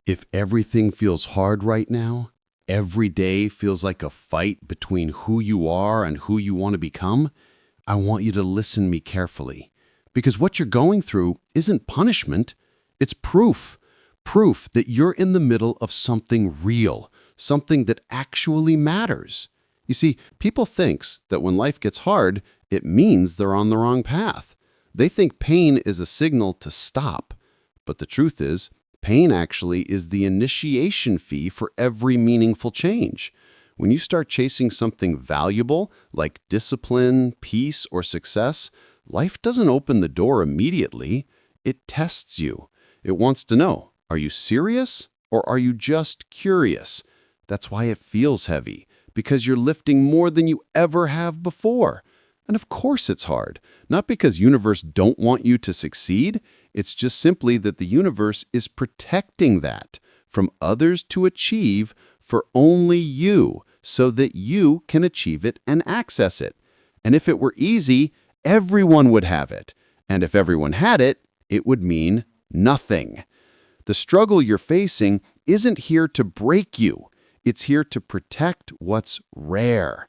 If everything feels hard right now, every day feels like a fight between who you are and who you want to become, I want you to listen me carefully. Because what you're going through isn't punishment, it's proof. Proof that you're in the middle of something real, something that actually matters. You see, people thinks that when life gets hard, it means they're on the wrong path. They think pain is a signal to stop. But the truth is, pain actually is the initiation fee for every meaningful change. When you start chasing something valuable, like discipline, peace, or success, life doesn't open the door immediately. It tests you. It wants to know, are you serious or are you just curious? That's why it feels heavy, because you're lifting more than you ever have before. And of course it's hard, not because universe don't want you to succeed. It's just simply that the universe is protecting that from others to achieve for only you, so that you can achieve it and access it. And if it were easy, everyone would have it. And if everyone had it, it would mean nothing. The struggle you're facing isn't here to break you. It's here to protect what's rare.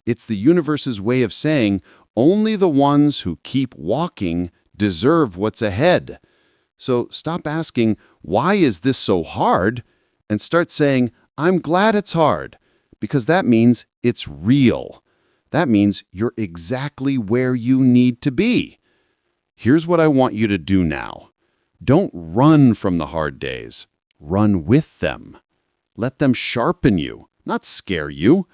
It's the universe's way of saying only the ones who keep walking deserve what's ahead. So stop asking, why is this so hard? And start saying, I'm glad it's hard, because that means it's real. That means you're exactly where you need to be. Here's what I want you to do now. Don't run from the hard days. Run with them. Let them sharpen you, not scare you.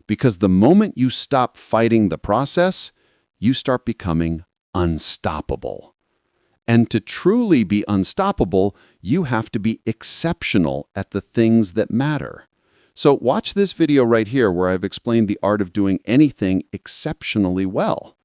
Because the moment you stop fighting the process, you start becoming unstoppable. And to truly be unstoppable, you have to be exceptional at the things that matter. So watch this video right here where I've explained the art of doing anything exceptionally well.